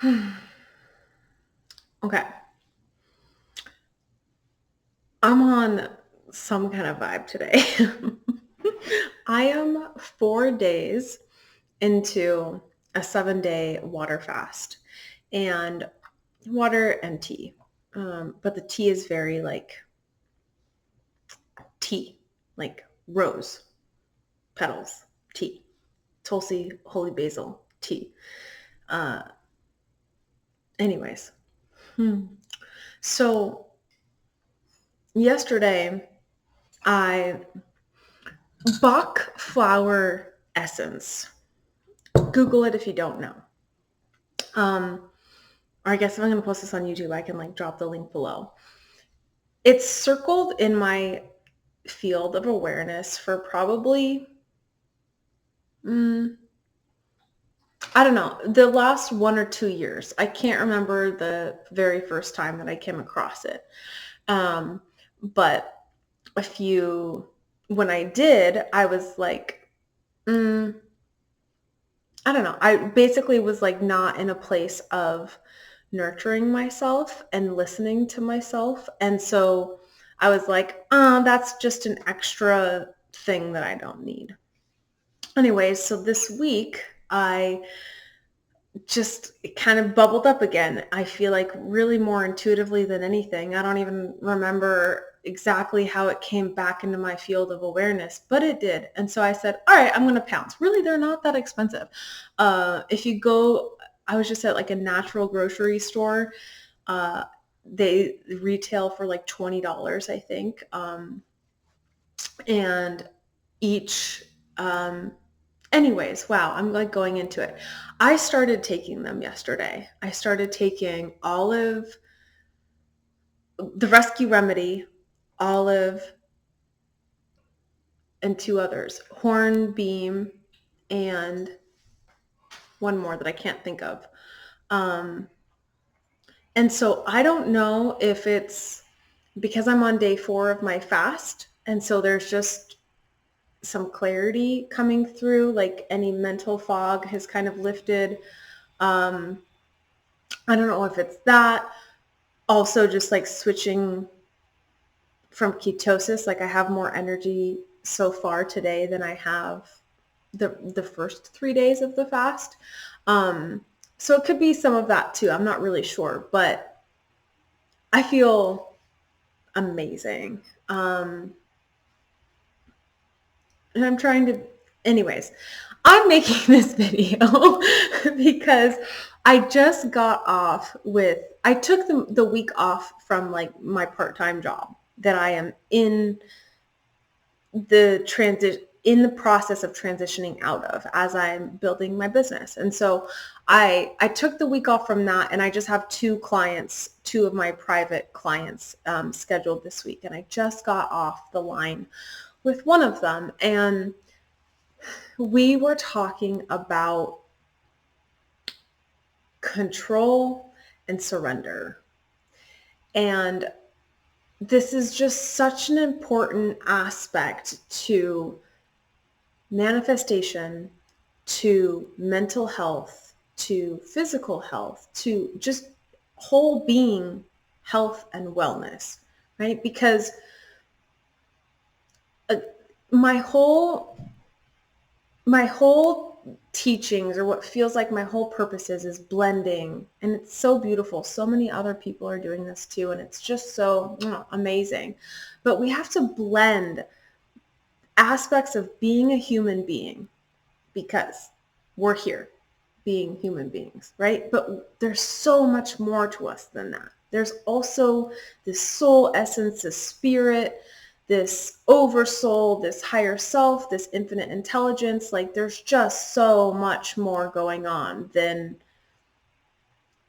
Okay. I'm on some kind of vibe today. I am 4 days into a 7-day water fast, and water and tea. But the tea is very like tea, like rose petals, tea, Tulsi, holy basil, tea. Uh, anyways, hmm. So yesterday I Bach flower essence. Google it if you don't know. Um, or I guess if I'm going to post this on YouTube, I can like drop the link below. It's circled in my field of awareness for probably, mm, I don't know, the last 1 or 2 years. I can't remember the very first time that I came across it. Um, but a few, when I did, I was like, mm, I don't know. I basically was like not in a place of nurturing myself and listening to myself. And so I was like, that's just an extra thing that I don't need. Anyways, so this week I just it kind of bubbled up again. I feel like really more intuitively than anything. I don't even remember exactly how it came back into my field of awareness, but it did. And so I said, all right, I'm going to pounce. Really, they're not that expensive. If you go, I was just at like a natural grocery store. Uh, they retail for like $20, I think. And each anyways, wow, I'm like going into it. I started taking them yesterday. I started taking olive, the Rescue Remedy, olive, and two others, hornbeam, and one more that I can't think of. Um, and so I don't know if it's because I'm on day 4 of my fast, and so there's just some clarity coming through, like any mental fog has kind of lifted. Um, I don't know if it's that. Also, just like switching from ketosis, like I have more energy so far today than I have the first 3 days of the fast. Um, so it could be some of that too. I'm not really sure, but I feel amazing. And I'm trying to, anyways, I'm making this video because I just got off with, I took the week off from like my part-time job that I am in the process of transitioning out of as I'm building my business. And so I took the week off from that, and I just have two of my private clients scheduled this week. And I just got off the line with one of them, and we were talking about control and surrender. And this is just such an important aspect to manifestation, to mental health, to physical health, to just whole being health and wellness, right? Because uh, my whole my whole teachings, or what feels like my whole purpose is blending, and it's so beautiful. So many other people are doing this too, and it's just so amazing. But we have to blend aspects of being a human being, because we're here being human beings, right? But there's so much more to us than that. There's also this soul essence, this spirit, this oversoul, this higher self, this infinite intelligence. Like there's just so much more going on than,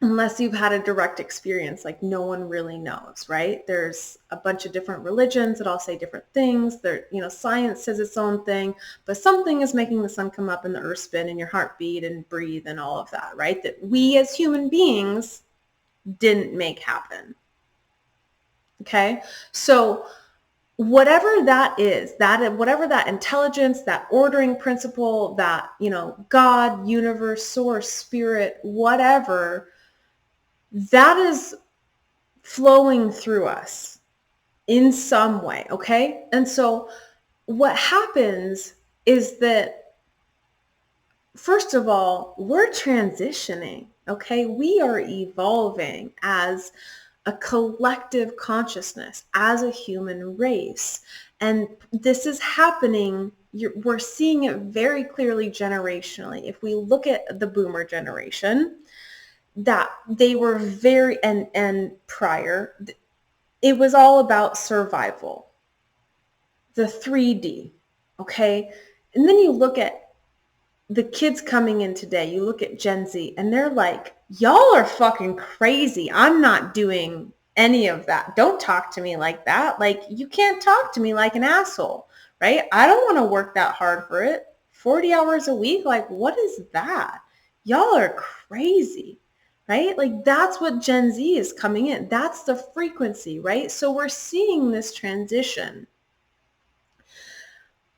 unless you've had a direct experience, like no one really knows, right? There's a bunch of different religions that all say different things. There, science says its own thing, but something is making the sun come up and the earth spin and your heart beat and breathe and all of that, right? That we as human beings didn't make happen. Okay. So whatever that is, whatever that intelligence, that ordering principle, that, God, universe, source, spirit, whatever, that is flowing through us in some way, okay? And so what happens is that, first of all, we're transitioning, okay? We are evolving as a collective consciousness, as a human race. And this is happening, we're seeing it very clearly generationally. If we look at the boomer generation, that they were very, and prior, it was all about survival, the 3D, okay? And then you look at the kids coming in today, you look at Gen Z, and they're like, y'all are fucking crazy. I'm not doing any of that. Don't talk to me like that. Like, you can't talk to me like an asshole, right? I don't want to work that hard for it. 40 hours a week? Like, what is that? Y'all are crazy, right? Like, that's what Gen Z is coming in. That's the frequency, right? So we're seeing this transition.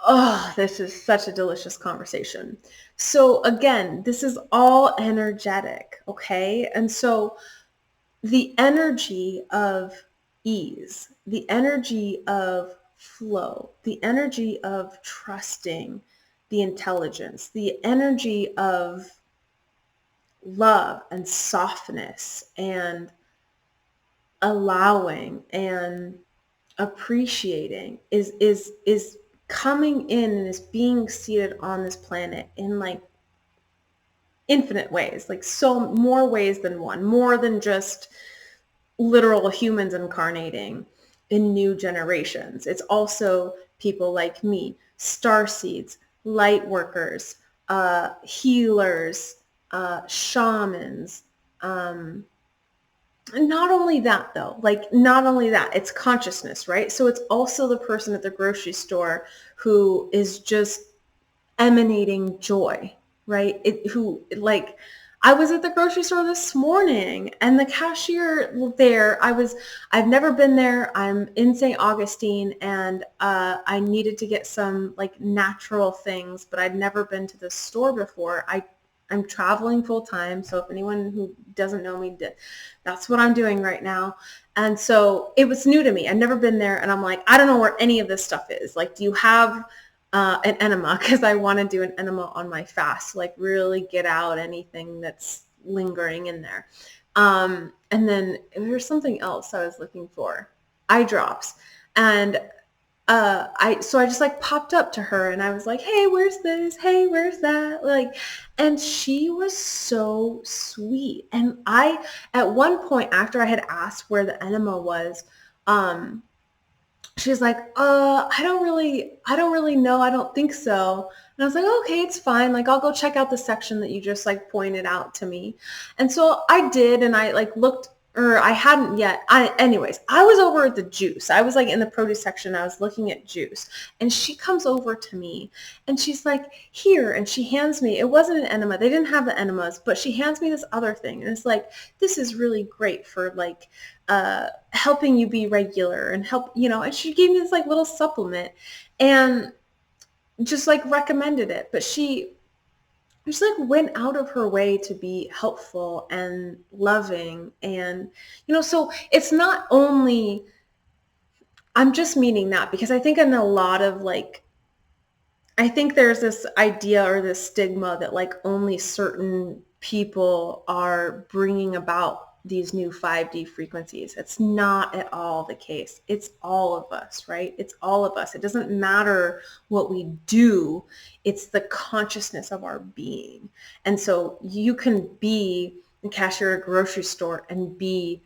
Oh, this is such a delicious conversation. So again, this is all energetic, okay? And so the energy of ease, the energy of flow, the energy of trusting the intelligence, the energy of love and softness and allowing and appreciating is coming in and is being seated on this planet in like infinite ways, like so more ways than one, more than just literal humans incarnating in new generations. It's also people like me, star seeds, light workers, healers, shamans, and not only that though, like not only that, it's consciousness, right? So it's also the person at the grocery store who is just emanating joy, right? I was at the grocery store this morning and the cashier there, I've never been there. I'm in St. Augustine and I needed to get some like natural things, but I'd never been to the store before. I'm traveling full time. So if anyone who doesn't know me, that's what I'm doing right now. And so it was new to me. I'd never been there. And I'm like, I don't know where any of this stuff is. Like, do you have an enema? Because I want to do an enema on my fast, like really get out anything that's lingering in there. And then there's something else I was looking for, eye drops. And I just like popped up to her and I was like, hey, where's this? Hey, where's that? Like, and she was so sweet. And at one point after I had asked where the enema was, she was like, I don't really know. I don't think so. And I was like, okay, it's fine. Like, I'll go check out the section that you just like pointed out to me. And so I did. And I like looked, or I hadn't yet. Anyways, I was over at the juice. I was like in the produce section. I was looking at juice and she comes over to me and she's like, here. And she hands me, it wasn't an enema. They didn't have the enemas, but she hands me this other thing. And it's like, this is really great for like, helping you be regular and help, and she gave me this like little supplement and just like recommended it. But she just like went out of her way to be helpful and loving. And, so it's not only, I'm just meaning that because I think in a lot of like, I think there's this idea or this stigma that like only certain people are bringing about these new 5D frequencies. It's not at all the case. It's all of us, right? It's all of us. It doesn't matter what we do. It's the consciousness of our being. And so you can be a cashier at a grocery store and be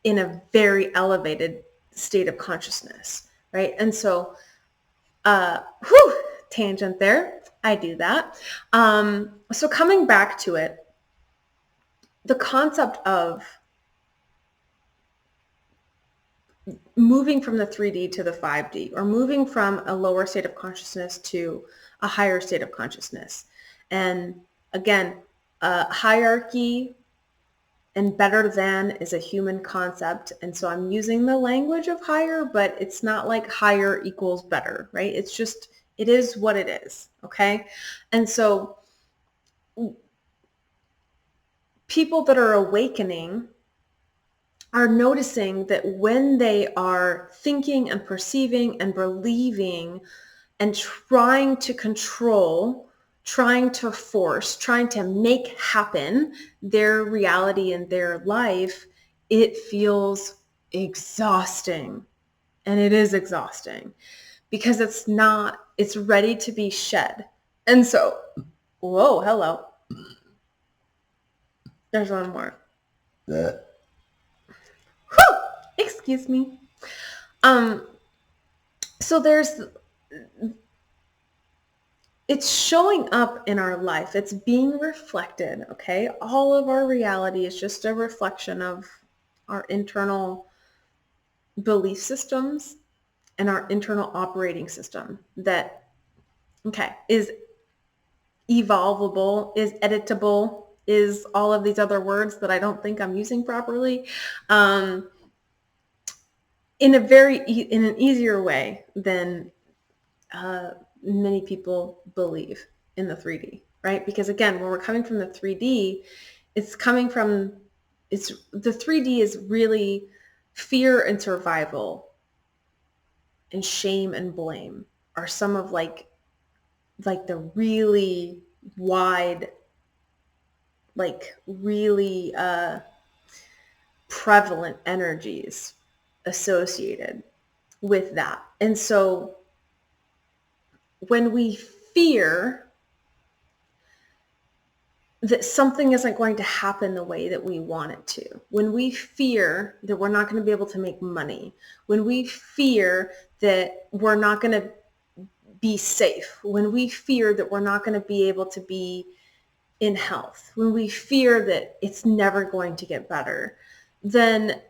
in a very elevated state of consciousness, right? And so, tangent there. I do that. So coming back to it, the concept of moving from the 3D to the 5D or moving from a lower state of consciousness to a higher state of consciousness. And again, hierarchy and better than is a human concept. And so I'm using the language of higher, but it's not like higher equals better, right? It's just, it is what it is. Okay. And so people that are awakening are noticing that when they are thinking and perceiving and believing and trying to control, trying to force, trying to make happen their reality and their life, it feels exhausting. And it is exhausting because it's ready to be shed. And so, whoa, hello. There's one more. Whew, excuse me. So it's showing up in our life. It's being reflected, okay? All of our reality is just a reflection of our internal belief systems and our internal operating system that, okay, is evolvable, is editable, is all of these other words that I don't think I'm using properly, in an easier way than many people believe in the 3D, right? Because again, when we're coming from the 3D, the 3D is really fear and survival and shame and blame are some of like the really wide, like really prevalent energies associated with that. And so when we fear that something isn't going to happen the way that we want it to, when we fear that we're not going to be able to make money, when we fear that we're not going to be safe, when we fear that we're not going to be able to be in health, when we fear that it's never going to get better, then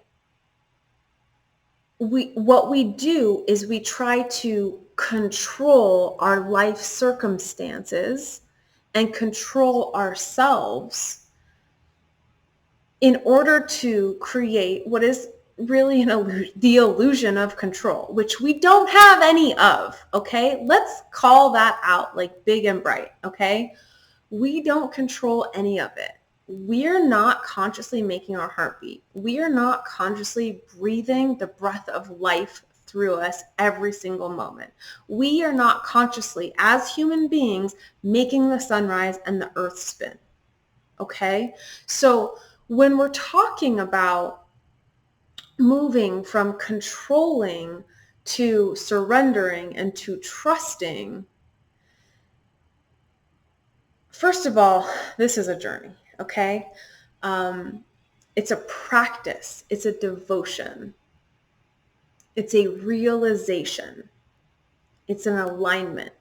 what we do is we try to control our life circumstances and control ourselves in order to create what is really the illusion of control, which we don't have any of, okay? Let's call that out like big and bright, okay? We don't control any of it. We're not consciously making our heart beat. We are not consciously breathing the breath of life through us every single moment. We are not consciously, as human beings, making the sunrise and the earth spin. Okay? So when we're talking about moving from controlling to surrendering and to trusting, first of all, this is a journey, okay? It's a practice. It's a devotion. It's a realization. It's an alignment.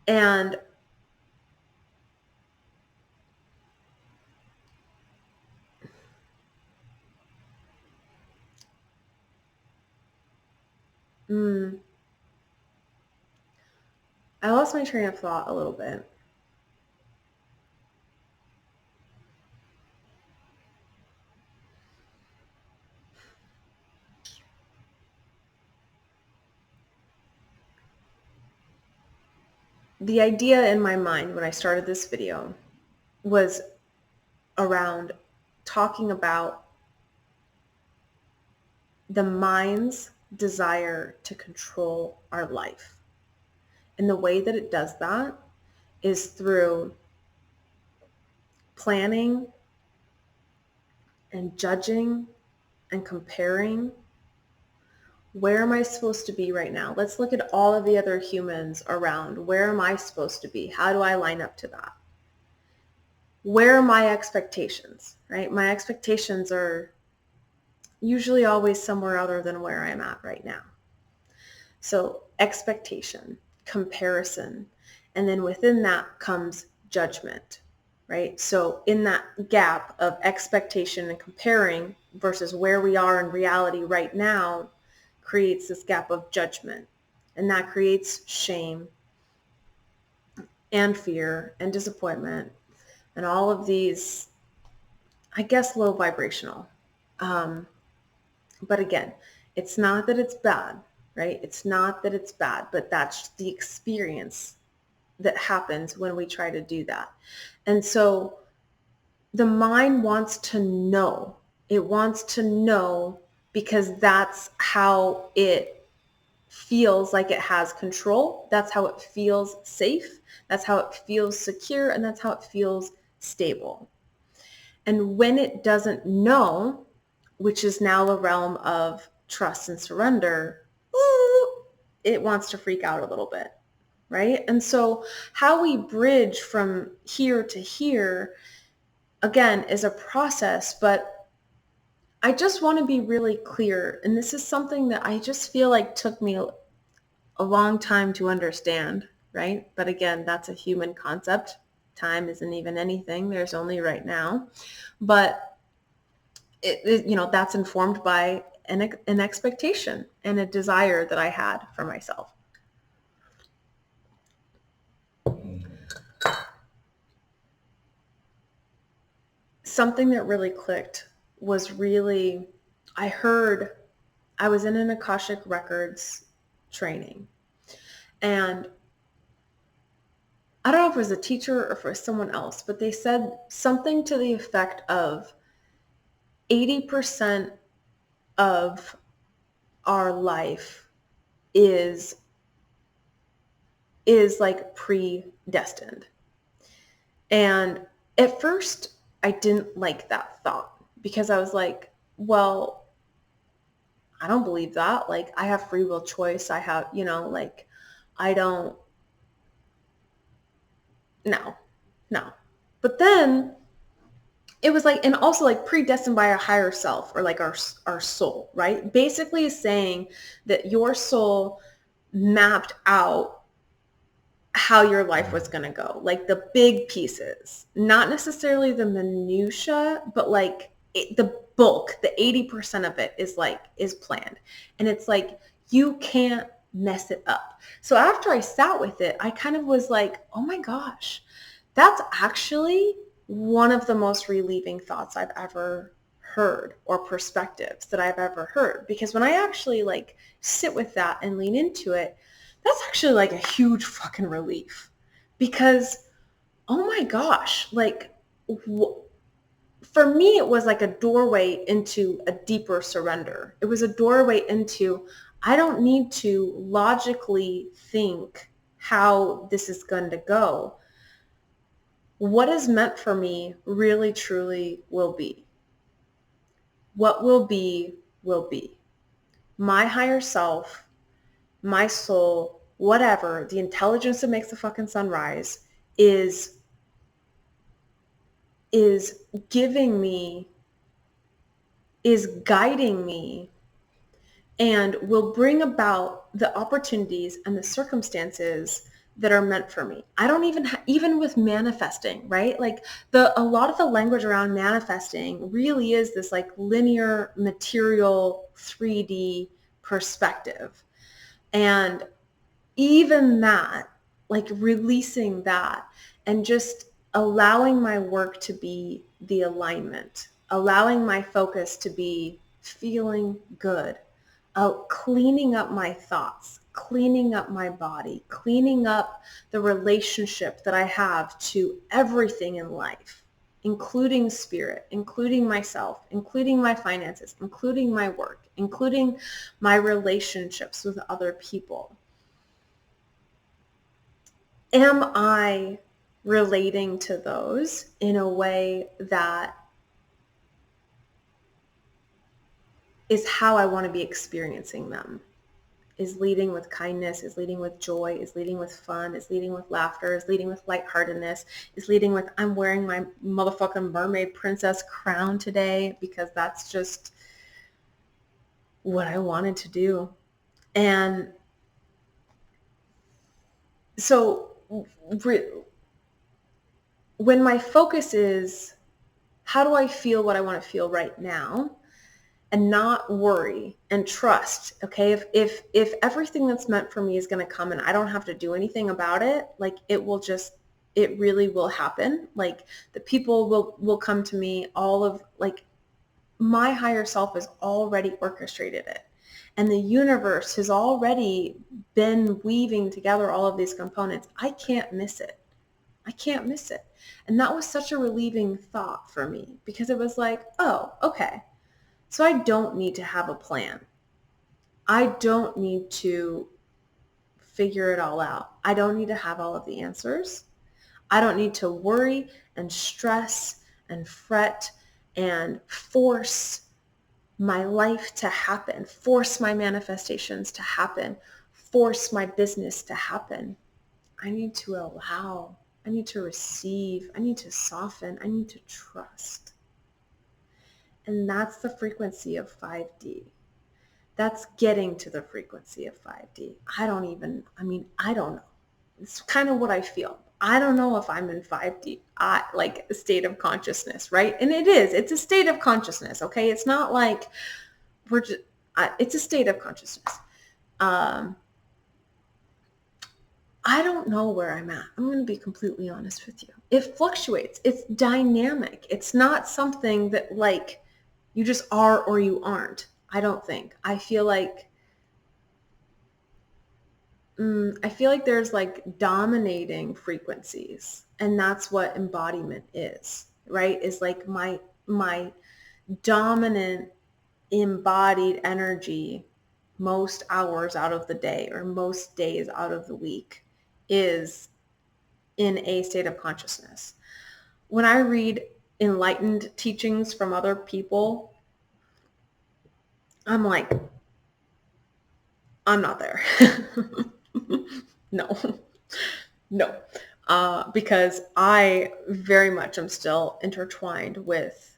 And I lost my train of thought a little bit. The idea in my mind when I started this video was around talking about the mind's desire to control our life. And the way that it does that is through planning and judging and comparing. Where am I supposed to be right now? Let's look at all of the other humans around. Where am I supposed to be? How do I line up to that? Where are my expectations, right? My expectations are usually always somewhere other than where I'm at right now. So expectation, comparison, and then within that comes judgment, right? So in that gap of expectation and comparing versus where we are in reality right now creates this gap of judgment. And that creates shame and fear and disappointment and all of these, I guess, low vibrational. But again, it's not that it's bad, right? It's not that it's bad, but that's the experience that happens when we try to do that. And so the mind wants to know It wants to know because that's how it feels like it has control. That's how it feels safe. That's how it feels secure. And that's how it feels stable. And when it doesn't know, which is now a realm of trust and surrender, it wants to freak out a little bit, right? And so how we bridge from here to here, again, is a process, but I just want to be really clear. And this is something that I just feel like took me a long time to understand, right? But again, that's a human concept. Time isn't even anything. There's only right now. But that's informed by an expectation and a desire that I had for myself. Something that really clicked was I was in an Akashic Records training, and I don't know if it was a teacher or if it was someone else, but they said something to the effect of 80% of our life is like predestined. And at first I didn't like that thought because I was like, well, I don't believe that. Like, I have free will choice. I have, I don't, no. But then it was like, and also like predestined by our higher self, or like our soul, right? Basically saying that your soul mapped out how your life was going to go, like the big pieces, not necessarily the minutia, but like the bulk, the 80% of it is planned. And it's like, you can't mess it up. So after I sat with it, I kind of was like, oh my gosh, that's actually one of the most relieving thoughts I've ever heard, or perspectives that I've ever heard. Because when I actually like sit with that and lean into it, that's actually like a huge fucking relief. Because, oh my gosh, like for me, it was like a doorway into a deeper surrender. It was a doorway into, I don't need to logically think how this is going to go. What is meant for me really, truly will be. What will be, will be. My higher self, my soul, whatever, the intelligence that makes the fucking sun rise is giving me, is guiding me, and will bring about the opportunities and the circumstances that are meant for me. I don't even with manifesting, right? Like a lot of the language around manifesting really is this like linear material 3D perspective. And even that, like releasing that and just allowing my work to be the alignment, allowing my focus to be feeling good, cleaning up my thoughts, cleaning up my body, cleaning up the relationship that I have to everything in life, including spirit, including myself, including my finances, including my work, including my relationships with other people. Am I relating to those in a way that is how I want to be experiencing them? Is leading with kindness, is leading with joy, is leading with fun, is leading with laughter, is leading with lightheartedness, is leading with, I'm wearing my motherfucking mermaid princess crown today because that's just what I wanted to do. And so when my focus is, how do I feel what I want to feel right now? And not worry and trust. Okay. If everything that's meant for me is going to come and I don't have to do anything about it, like it really will happen. Like the people will come to me, all of like my higher self has already orchestrated it. And the universe has already been weaving together all of these components. I can't miss it. I can't miss it. And that was such a relieving thought for me because it was like, oh, okay. So I don't need to have a plan. I don't need to figure it all out. I don't need to have all of the answers. I don't need to worry and stress and fret and force my life to happen, force my manifestations to happen, force my business to happen. I need to allow, I need to receive, I need to soften, I need to trust. And that's the frequency of 5D. That's getting to the frequency of 5D. I don't know. It's kind of what I feel. I don't know if I'm in 5D, like a state of consciousness, right? And it's a state of consciousness, okay? It's not like it's a state of consciousness. I don't know where I'm at. I'm going to be completely honest with you. It fluctuates. It's dynamic. It's not something that like you just are or you aren't. I don't think. I feel like there's like dominating frequencies, and that's what embodiment is, right? Is like my dominant embodied energy most hours out of the day or most days out of the week is in a state of consciousness. When I read enlightened teachings from other people, I'm like, I'm not there. No. Because I very much am still intertwined with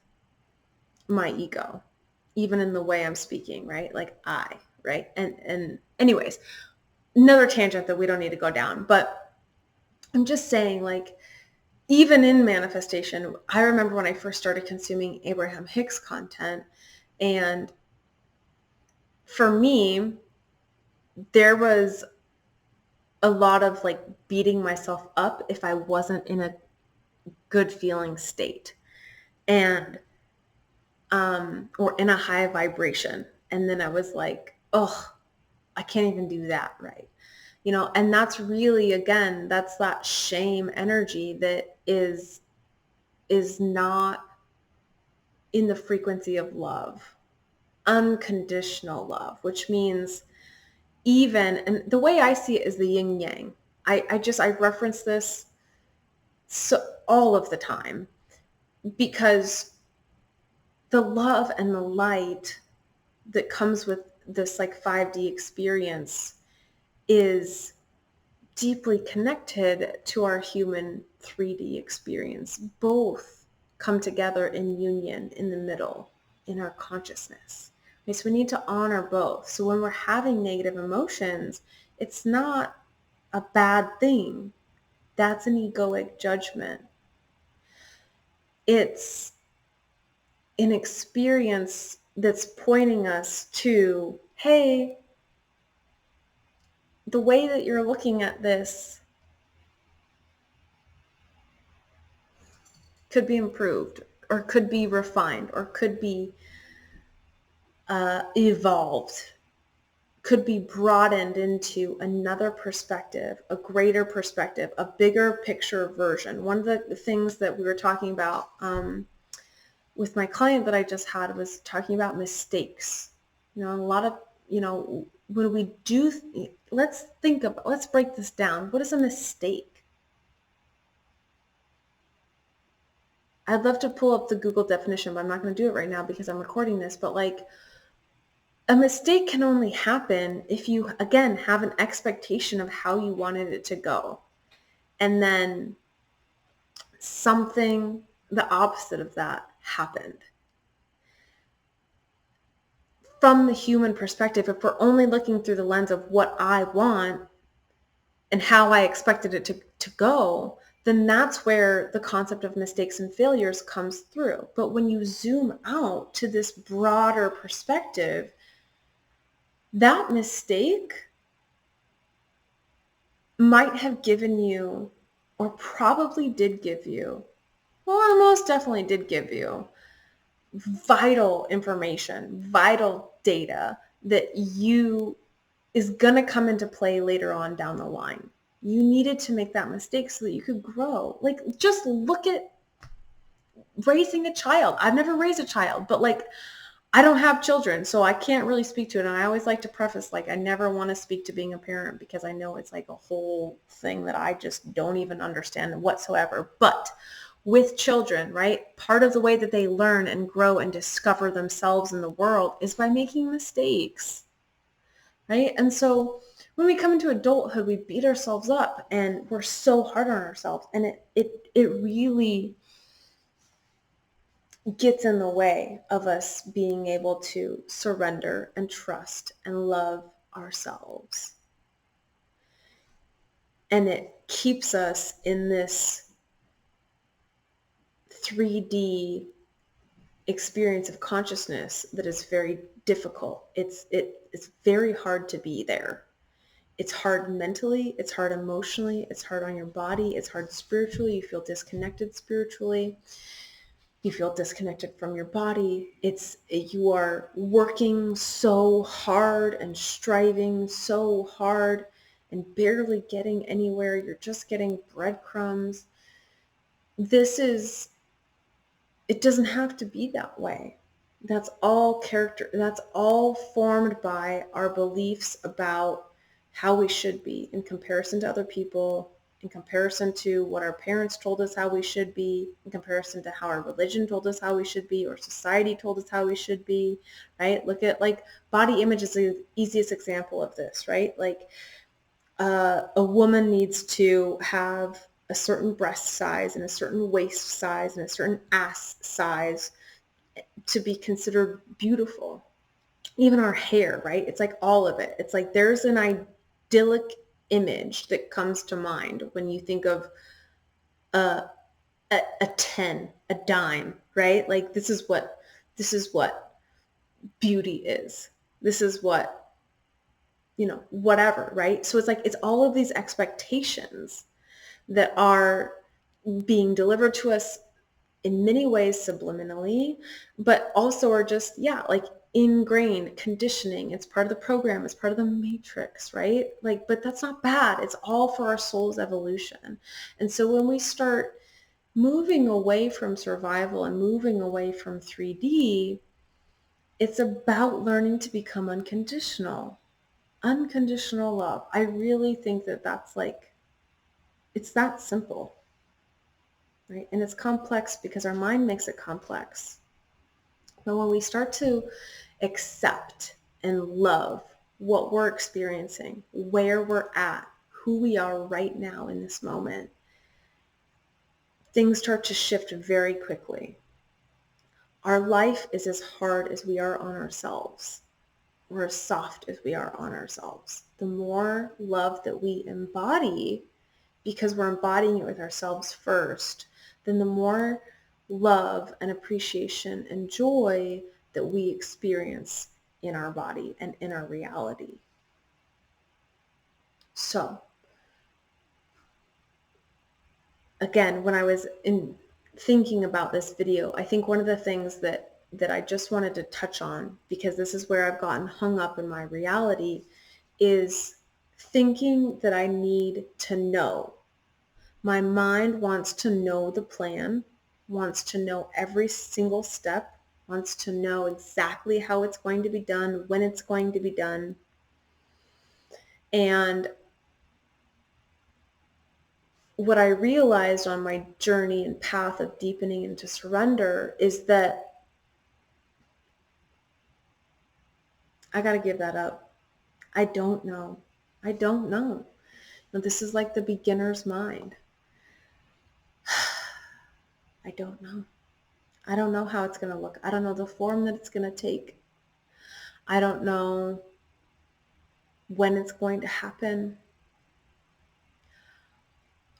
my ego, even in the way I'm speaking, right? Like right? And anyways, another tangent that we don't need to go down, but I'm just saying, like, even in manifestation, I remember when I first started consuming Abraham Hicks content, and for me, there was a lot of like beating myself up if I wasn't in a good feeling state, and or in a high vibration. And then I was like, oh, I can't even do that right. And that's really, again, that's that shame energy that is not in the frequency of love, unconditional love, which means and the way I see it is the yin yang. I reference this all of the time, because the love and the light that comes with this like 5D experience is deeply connected to our human 3D experience. Both come together in union in the middle in our consciousness. Okay, so we need to honor both. So when we're having negative emotions, it's not a bad thing. That's an egoic judgment. It's an experience that's pointing us to, hey, the way that you're looking at this could be improved, or could be refined, or could be evolved, could be broadened into another perspective, a greater perspective, a bigger picture version. One of the things that we were talking about with my client that I just had was talking about mistakes. A lot of, when we do, let's break this down. What is a mistake? I'd love to pull up the Google definition, but I'm not going to do it right now because I'm recording this. But like, a mistake can only happen if you, again, have an expectation of how you wanted it to go. And then something, the opposite of that, happened. From the human perspective, if we're only looking through the lens of what I want and how I expected it to go, then that's where the concept of mistakes and failures comes through. But when you zoom out to this broader perspective, that mistake might have given you, or probably did give you, well, most definitely did give you vital information, vital data that is going to come into play later on down the line. You needed to make that mistake so that you could grow. Like, just look at raising a child. I've never raised a child, but like, I don't have children, so I can't really speak to it. And I always like to preface, like, I never want to speak to being a parent because I know it's like a whole thing that I just don't even understand whatsoever. But with children, right, part of the way that they learn and grow and discover themselves in the world is by making mistakes, right? And so when we come into adulthood, we beat ourselves up and we're so hard on ourselves. And it really gets in the way of us being able to surrender and trust and love ourselves. And it keeps us in this 3D experience of consciousness that is very difficult. It's very hard to be there. It's hard mentally, it's hard emotionally, it's hard on your body, it's hard spiritually. You feel disconnected spiritually. You feel disconnected from your body. You are working so hard and striving so hard and barely getting anywhere. You're just getting breadcrumbs. It doesn't have to be that way. That's all character. That's all formed by our beliefs about how we should be in comparison to other people, in comparison to what our parents told us how we should be, in comparison to how our religion told us how we should be, or society told us how we should be, right? Look at, like, body image is the easiest example of this, right? Like, a woman needs to have a certain breast size and a certain waist size and a certain ass size to be considered beautiful. Even our hair, right? It's like all of it. It's like there's an idyllic image that comes to mind when you think of a, a 10, a dime, right? Like this is what beauty is. This is what, whatever, right? So it's like it's all of these expectations that are being delivered to us in many ways subliminally, but also are just, yeah, like ingrained conditioning. It's part of the program. It's part of the matrix, right? Like, but that's not bad. It's all for our soul's evolution. And so when we start moving away from survival and moving away from 3D, it's about learning to become unconditional. Unconditional love. I really think that that's like, it's that simple. Right? And it's complex because our mind makes it complex. But when we start to accept and love what we're experiencing, where we're at, who we are right now in this moment, things start to shift very quickly. Our life is as hard as we are on ourselves, or as soft as we are on ourselves. The more love that we embody, because we're embodying it with ourselves first, then the more love and appreciation and joy that we experience in our body and in our reality. So again, when I was thinking about this video, I think one of the things that I just wanted to touch on, because this is where I've gotten hung up in my reality, is thinking that I need to know. My mind wants to know the plan, wants to know every single step, wants to know exactly how it's going to be done, when it's going to be done. And what I realized on my journey and path of deepening into surrender is that I got to give that up. I don't know. I don't know. Now, this is like the beginner's mind. I don't know. I don't know how it's going to look. I don't know the form that it's going to take. I don't know when it's going to happen.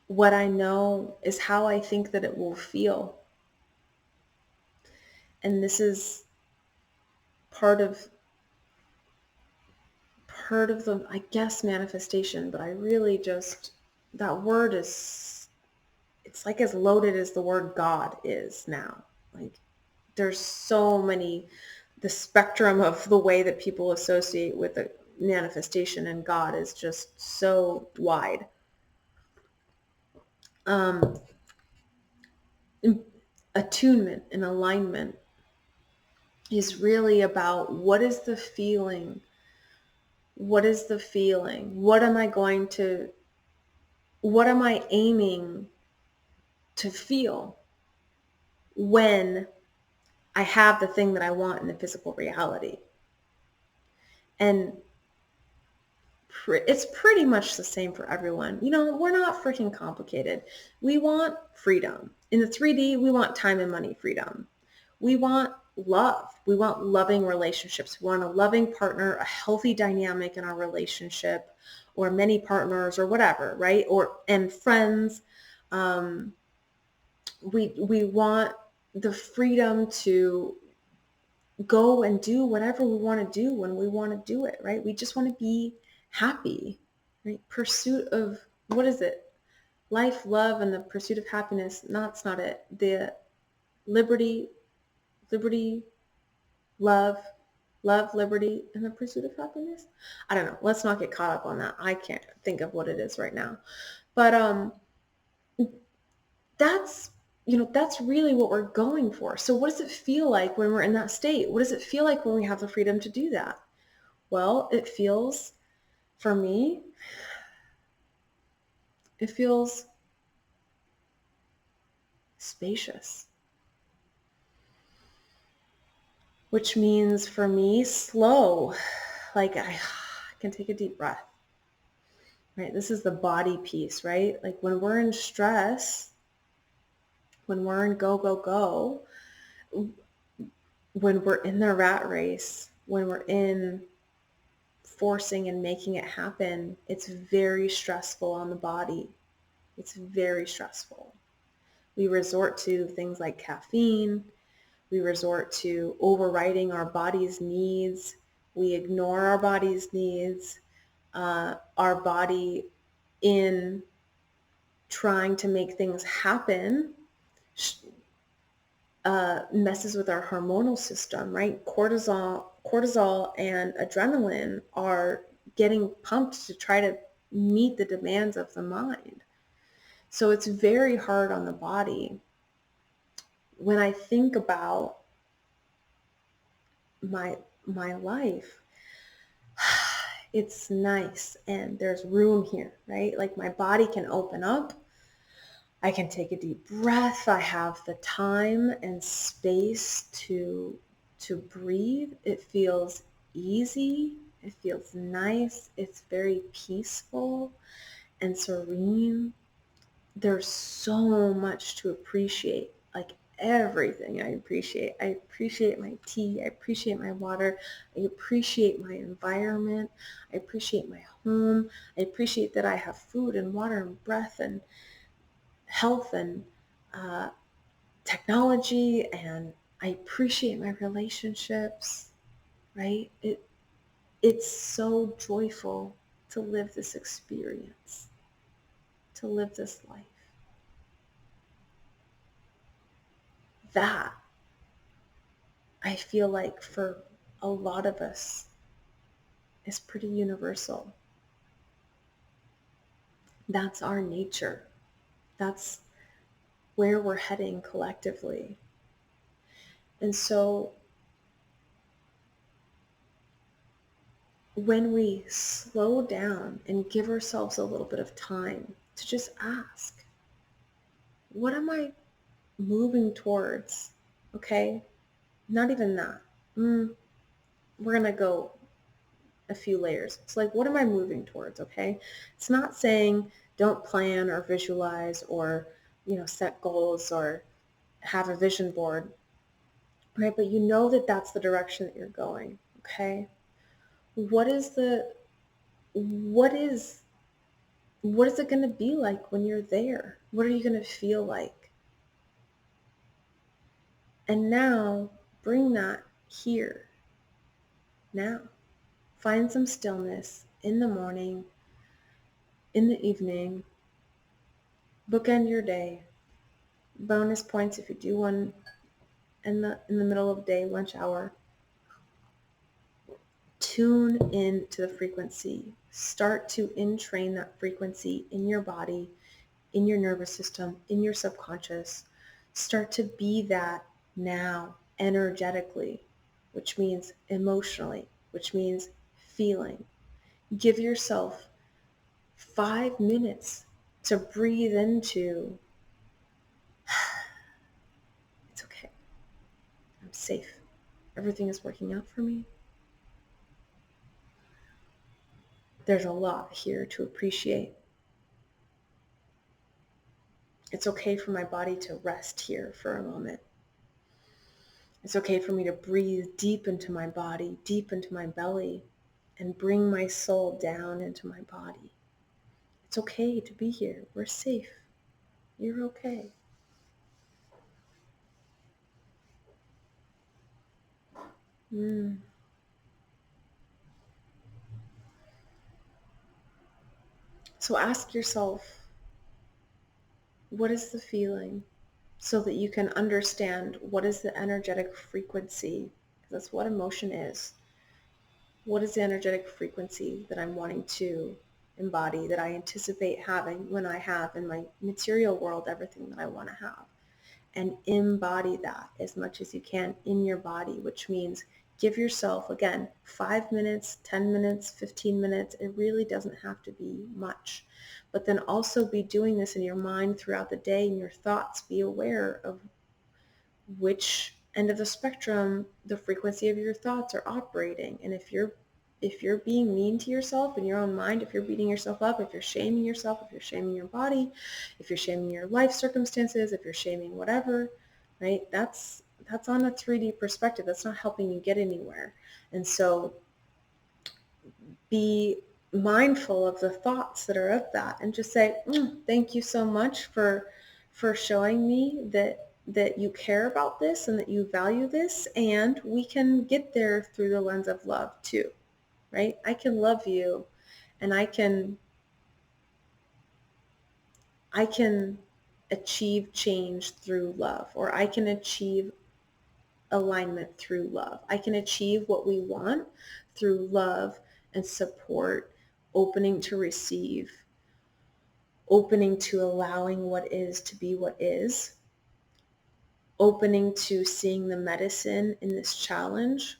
What I know is how I think that it will feel. And this is part of the, I guess, manifestation, but I really just, that word is, it's like as loaded as the word God is now. Like, there's so many, the spectrum of the way that people associate with the manifestation and God is just so wide. Attunement and alignment is really about what is the feeling? What is the feeling? What am I aiming to feel when I have the thing that I want in the physical reality? And it's pretty much the same for everyone. We're not freaking complicated. We want freedom. In the 3D, we want time and money freedom. We want love. We want loving relationships. We want a loving partner, a healthy dynamic in our relationship, or many partners, or whatever, right? And friends. We want the freedom to go and do whatever we want to do when we want to do it, right? We just want to be happy, right? Pursuit of, what is it? Life, love, and the pursuit of happiness. No, that's not it. The liberty, love, liberty, and the pursuit of happiness. I don't know. Let's not get caught up on that. I can't think of what it is right now. But that's that's really what we're going for. So what does it feel like when we're in that state? What does it feel like when we have the freedom to do that? Well, for me, it feels spacious, which means for me, slow. Like I can take a deep breath, right? This is the body piece, right? Like when we're in stress, when we're in go, go, go, when we're in the rat race, when we're in forcing and making it happen, it's very stressful on the body. It's very stressful. We resort to things like caffeine. We resort to overriding our body's needs. We ignore our body's needs. Our body, in trying to make things happen, messes with our hormonal system, right? Cortisol and adrenaline are getting pumped to try to meet the demands of the mind. So it's very hard on the body. When I think about my life, it's nice and there's room here, right? Like my body can open up. I can take a deep breath. I have the time and space to breathe. It feels easy. It feels nice. It's very peaceful and serene. There's so much to appreciate, like everything I appreciate. I appreciate my tea. I appreciate my water. I appreciate my environment. I appreciate my home. I appreciate that I have food and water and breath and health and technology, and I appreciate my relationships, right? It's so joyful to live this experience, to live this life. That, I feel like for a lot of us, is pretty universal. That's our nature. That's where we're heading collectively. And so when we slow down and give ourselves a little bit of time to just ask, what am I moving towards? Okay? Not even that. We're going to go a few layers. It's like, what am I moving towards? Okay? It's not saying don't plan or visualize or, set goals or have a vision board, right? But you know that that's the direction that you're going. Okay? What is it going to be like when you're there? What are you going to feel like? And now bring that here. Now, find some stillness in the morning, in the evening, bookend your day. Bonus points if you do one in the middle of the day, lunch hour. Tune in to the frequency. Start to entrain that frequency in your body, in your nervous system, in your subconscious. Start to be that now energetically. which means emotionally, which means feeling. Give yourself 5 minutes to breathe into, it's okay. I'm safe. Everything is working out for me. There's a lot here to appreciate. It's okay for my body to rest here for a moment. It's okay for me to breathe deep into my body, deep into my belly, and bring my soul down into my body. It's okay to be here. We're safe. You're okay. So ask yourself, what is the feeling? So that you can understand what is the energetic frequency. That's what emotion is. What is the energetic frequency that I'm wanting to embody, that I anticipate having when I have in my material world everything that I want to have? And embody that as much as you can in your body, which means give yourself, again, 5 minutes, 10 minutes, 15 minutes. It really doesn't have to be much. But then also be doing this in your mind throughout the day, in your thoughts. Be aware of which end of the spectrum the frequency of your thoughts are operating. And if you're being mean to yourself in your own mind, if you're beating yourself up, if you're shaming yourself, if you're shaming your body, if you're shaming your life circumstances, if you're shaming whatever, right? That's on a 3D perspective. That's not helping you get anywhere. And so be mindful of the thoughts that are of that, and just say, thank you so much for showing me that you care about this and that you value this, and we can get there through the lens of love too, right? I can love you, and I can achieve change through love, or I can achieve alignment through love. I can achieve what we want through love and support, opening to receive, opening to allowing what is to be what is, opening to seeing the medicine in this challenge.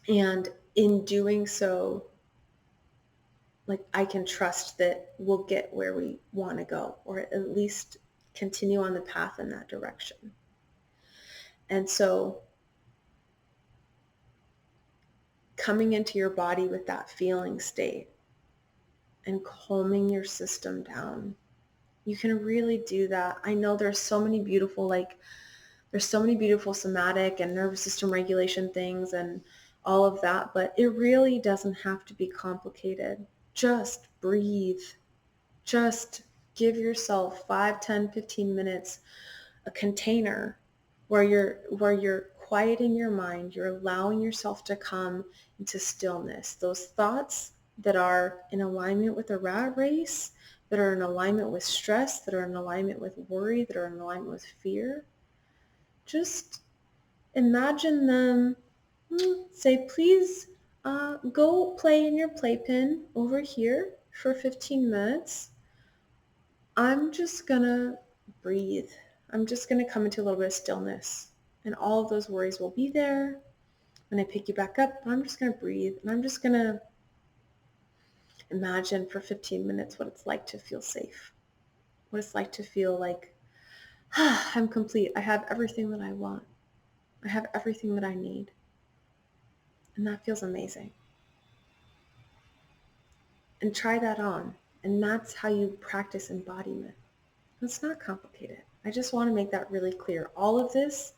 And in doing so, like, I can trust that we'll get where we want to go, or at least continue on the path in that direction. And so coming into your body with that feeling state and calming your system down, you can really do that. I know there's so many beautiful somatic and nervous system regulation things and all of that, but it really doesn't have to be complicated. Just breathe. Just give yourself 5, 10, 15 minutes, a container where you're quieting your mind, you're allowing yourself to come into stillness. Those thoughts that are in alignment with a rat race, that are in alignment with stress, that are in alignment with worry, that are in alignment with fear, just imagine them, say, please go play in your playpen over here for 15 minutes. I'm just gonna breathe. I'm just gonna come into a little bit of stillness, and all of those worries will be there when I pick you back up. I'm just gonna breathe, and I'm just gonna imagine for 15 minutes what it's like to feel safe, what it's like to feel like, I'm complete. I have everything that I want. I have everything that I need. And that feels amazing. And try that on. And that's how you practice embodiment. It's not complicated. I just want to make that really clear. All of this,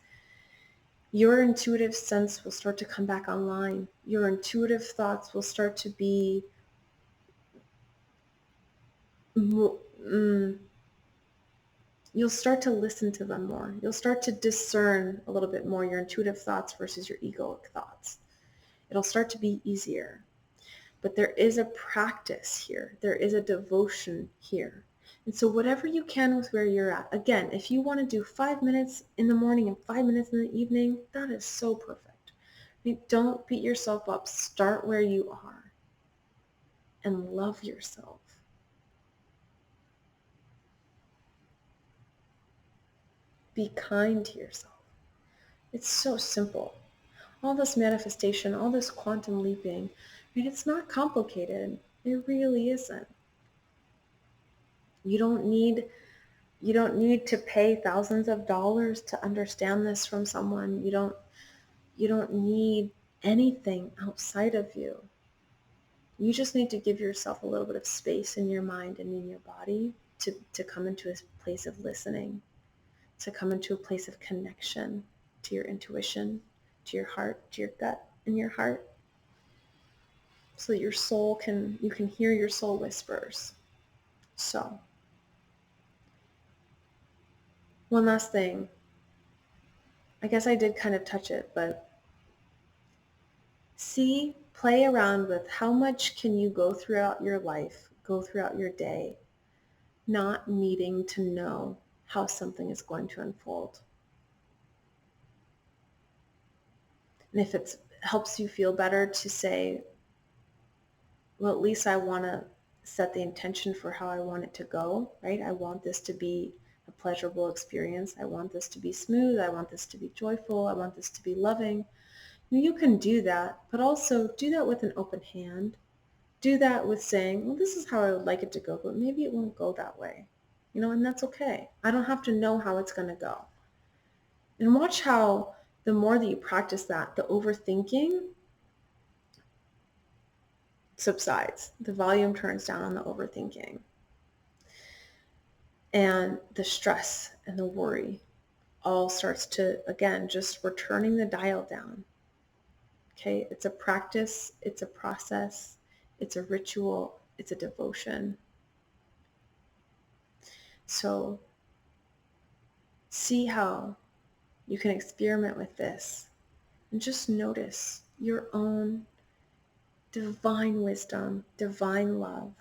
your intuitive sense will start to come back online. Your intuitive thoughts will start to be you'll start to listen to them more. You'll start to discern a little bit more your intuitive thoughts versus your egoic thoughts. It'll start to be easier. But there is a practice here. There is a devotion here. And so whatever you can with where you're at, again, if you want to do 5 minutes in the morning and 5 minutes in the evening, that is so perfect. I mean, don't beat yourself up. Start where you are and love yourself. Be kind to yourself. It's so simple. all this manifestation, all this quantum leaping. I mean, it's not complicated. It really isn't. You don't need to pay thousands of dollars to understand this from someone. You don't need anything outside of you. You just need to give yourself a little bit of space in your mind and in your body to come into a place of listening, to come into a place of connection to your intuition, to your heart, to your gut and your heart, so that you can hear your soul whispers. So, one last thing. I guess I did kind of touch it, but play around with how much can you go throughout your life, go throughout your day, not needing to know how something is going to unfold. And if it helps you feel better to say, well, at least I want to set the intention for how I want it to go, right? I want this to be a pleasurable experience. I want this to be smooth. I want this to be joyful. I want this to be loving. You can do that, but also do that with an open hand. Do that with saying, well, this is how I would like it to go, but maybe it won't go that way. And that's okay. I don't have to know how it's going to go. And watch how the more that you practice that, the overthinking subsides. The volume turns down on the overthinking. And the stress and the worry all starts to, again, just we're turning the dial down. Okay, it's a practice, it's a process, it's a ritual, it's a devotion. So see how you can experiment with this and just notice your own divine wisdom, divine love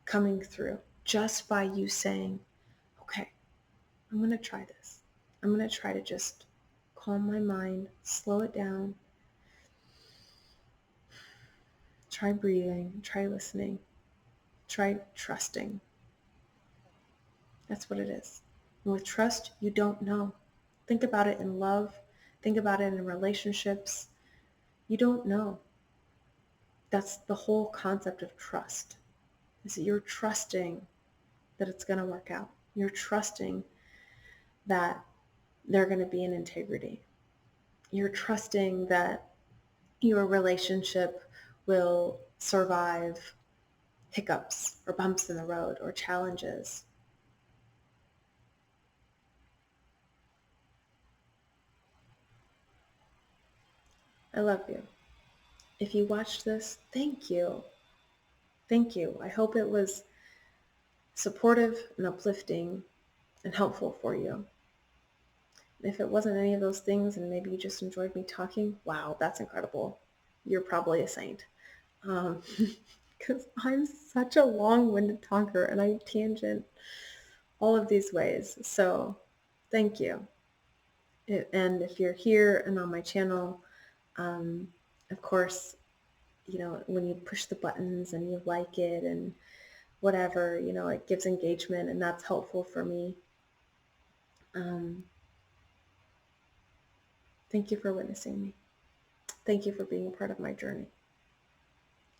coming through just by you saying, okay, I'm going to try this. I'm going to try to just calm my mind, slow it down, try breathing, try listening, try trusting. That's what it is. And with trust, you don't know. Think about it in love. Think about it in relationships. You don't know. That's the whole concept of trust, is that you're trusting that it's going to work out. You're trusting that they're going to be in integrity. You're trusting that your relationship will survive hiccups or bumps in the road or challenges. I love you. If you watched this, thank you. Thank you. I hope it was supportive and uplifting and helpful for you. If it wasn't any of those things and maybe you just enjoyed me talking, wow, that's incredible. You're probably a saint. Because I'm such a long-winded talker and I tangent all of these ways. So thank you. And if you're here and on my channel, of course, when you push the buttons and you like it and whatever, it gives engagement and that's helpful for me. Thank you for witnessing me. Thank you for being a part of my journey.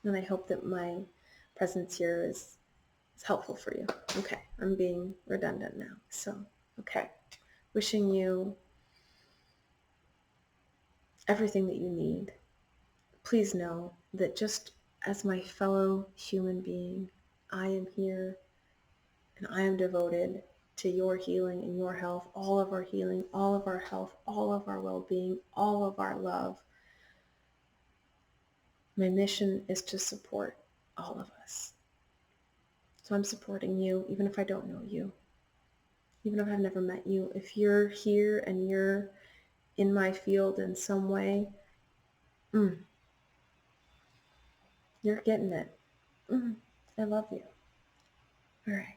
And I hope that my presence here is helpful for you. Okay, I'm being redundant now. So, okay. Wishing you everything that you need. Please know that just as my fellow human being, I am here and I am devoted to your healing and your health, all of our healing, all of our health, all of our well-being, all of our love. My mission is to support all of us. So I'm supporting you, even if I don't know you, even if I've never met you. If you're here and you're in my field in some way, you're getting it. I love you. All right.